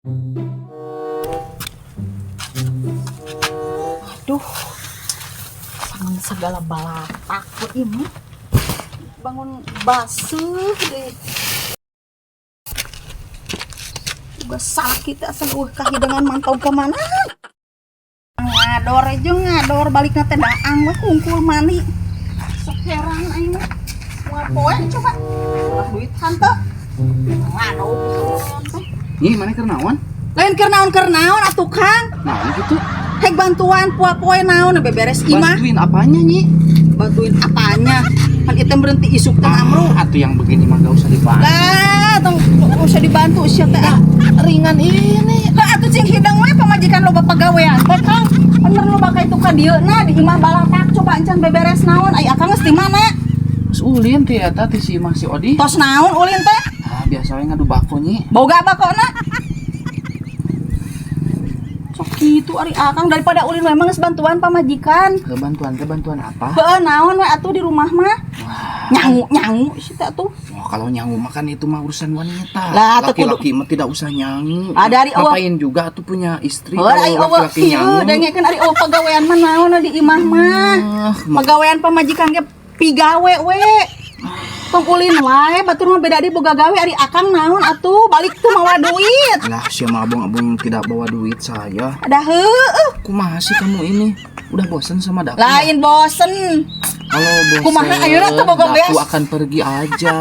Aduh, sama segala bala takut ini. Bangun basuh deh. Juga sakit asal kahidangan mantau kemana? Ngador aja ngador balik nate daang wah kungkul mani. Sok heran aing mah. Ngapoe coba. Ulah duit hante. Ngador. Nih mana keur naon? Lain keur naon atuh Kang. Naon gitu? Hek bantuan poe naon beberes imah. Bantuin apanya Nyi? Bantuin apanya? Kan kita berhenti isuk teh amru. Atuh yang begini mah gak usah dibantu. Lah, tong usah dibantu sia teh. Ringan ini. Lah atuh cing hidang we pamajikan loba pagawean teh Kang. Bener loba ka itu ka dieuna di imah balatak coba encan beberes naon ai akang geus di mana? Terus ulin teh eta ti si Mas si Odi. Tos naon ulin teh? Ah biasa we ngadu bako Nyi. Boga bakona. Sok kitu ari akang daripada ulin we mah geus bantuan pamajikan. Bantuan teh bantuan apa? Heueuh naon we atuh di rumah mah? Nyangu si teh tuh. Oh, kalau nyangu makan itu mah urusan wanita. Lah, teu kudu. Laki-laki mah tidak usah nyangu. Dari eueuh. Ngapain juga tuh punya istri Heueuh ai kalau eueuh laki-laki nyangu. dengekeun ari eueuh pagawean mah naon di imah mah. Pagawean pamajikan ge pigawe we. Tong ulin wae batur mah beda di boga gawe ari akang naon atuh balik tuh mawa duit. Lah, siapa abang-abang tidak bawa duit saya. Ada heueuh. Kumaha sih kamu ini? Udah bosan sama Daku? Lain bosen. Kalau bosan, Kumaha ayeuna teh boga beas. Daku akan pergi aja.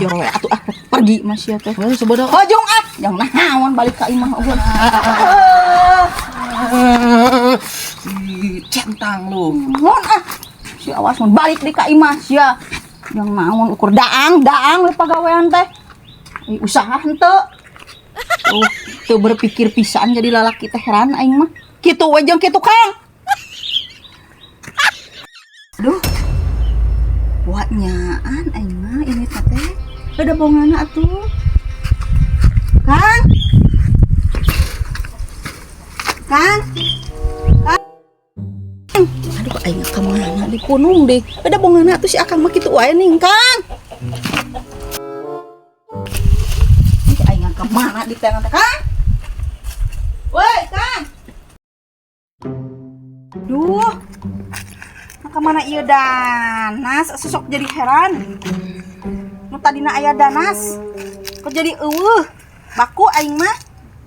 Jero we atuh pergi mah sia teh. Sebodoh. Hojong yang naon balik ka imah eueuh. Centang lu. Mun si awas mun balik di ka imah sia. Yang naon ukur daang we pagawean teh. Usaha henteu. Tuh berpikir pisan jadi lalaki teh heran aing mah. Kitu we jeung kitu Kang. Aduh. Buatnyaan aing mah ini teh. Ada bongana atuh. Kang. Kang. Aduh aing kemana di gunung deh. Ada bongana atuh si akang mah kitu wae ning Kang. Ini aing kemana di tengah teh Kang? Woi Kang. Duh. Kemana ieu danas sosok jadi heran. Nu tadina aya danas kok jadi eueuh. Baku aing mah.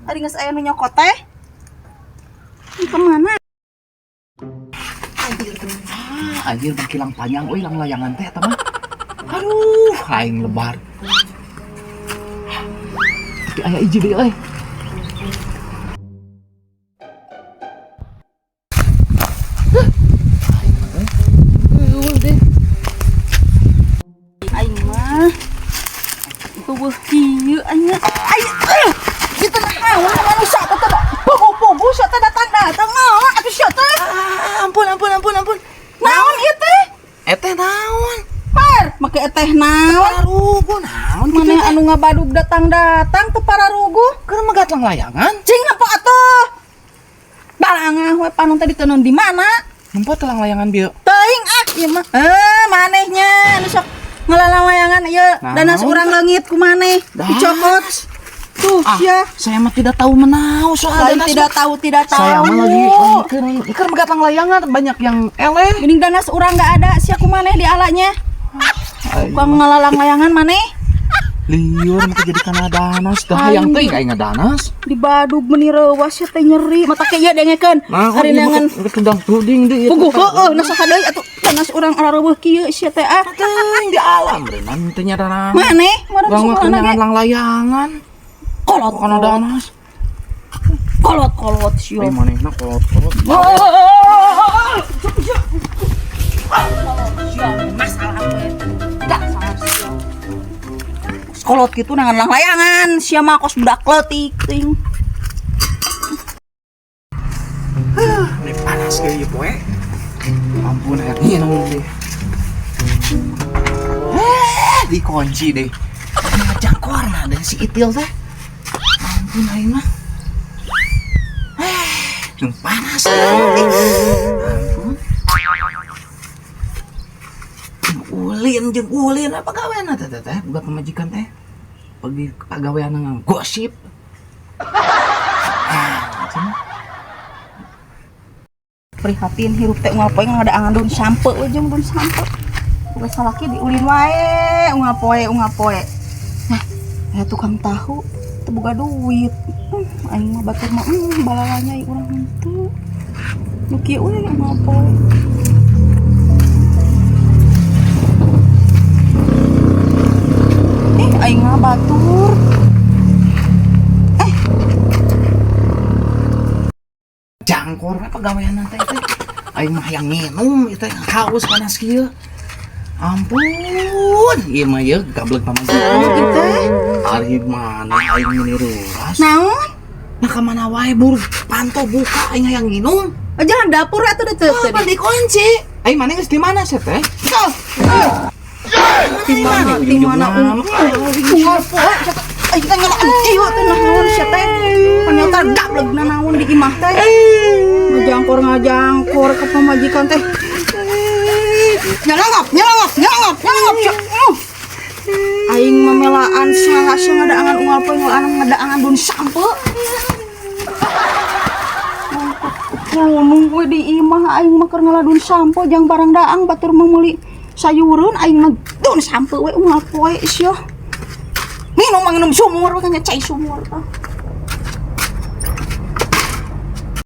Tadi geus aya nu nyokot teh. Kemana? Anjir berkilang panjang euy lang layangan teh eta mah. Aduh, aing lebar. Tapi aya hiji deui euy. Aing mah eueuh kieu aing. Kitu naon manusia teh bobo sia teh datang naon atuh sia teh. Ampun. Naon ieu teh? Eteh naon? Par, make teh naon? Pararugu naon? Maneh anu ngabadug datang teu pararugu. Keur magatlang layangan. Cing apa atuh? Barangah we panon tadi tenon di mana? Nempo telang layangan bieu. Teuing ieu mah. Manehnya anu sok ngelalang layangan ieu danas urang leungit ku maneh. Dicopot. Tuh, ya. Saya mah tidak tahu menau soal Lain danas. tidak tahu. Saya mah lagi keur magatlang layangan banyak yang eleh. Geuning danas urang enggak ada sia ku maneh di alanya. Kang ngelalang layangan maneh. Liur mah jadi kana danas dah yang teuing aing ngadanas. Di badug meuni reuwas sia teh nyeri. Mata ke ieu dengekeun. Ari neangan kendang puding deui. puguh heueuh nasaha deui atuh danas urang arareueuh kieu sia teh Teuing di alam reunan teu nyadar. maneh Bang mah kenangan layangan. kolot Kana danas. kolot sia. Ai manehna kolot-kolot. Masalah gue tidak salah sia. Kolot gitu nangan lang layangan sia mah kos budak leutik ting. Ini panas ge ieu poe. Ampun air minum deh. Dikunci deh. Ngajak warna deh si Itil teh. Ampun aing mah. Jeung panas. Ampun. Ulin apa gawean teh buka pemajikan teh. Pergi pagawean gosip. prihatin hirup teh unggal poe ngadaangan daun sampe we jeung daun sampe. Ulah salaki diulin wae unggal poe. Nah, aya tukang tahu teu boga duit. Aing mah batur mah balalanya ieu urang henteu. Nu kieu we unggal poe. Aing mah batur. Jangkor apa gawean teh teh. Aing mah hayang minum itu haus panas kieu. Ampun, ieu mah ye gablek pamajikan kita. Ari mana aing meniruras. Naon? Nah ka mana wae buru pantau buka aing hayang minum. Jangan dapur atuh teh. Apa dikunci? Aing mana geus di mana sih teh? Di mana unggal poe. Aing teh ngelaan ieu teh naon sia teh. Ternyata gablegna naon di imah teh. Ngajangkor ke pamajikan teh. Nyelangap. Aing memelaan saha sia ngadaangan unggal poe ngadaangan daun sampe. Ngomong gue di imah aing mah keur ngaladun sampo jang barang daang batur meuli sayureun aing mah daun sampe we unggal poe sia. Minum sumur we nya cai sumur.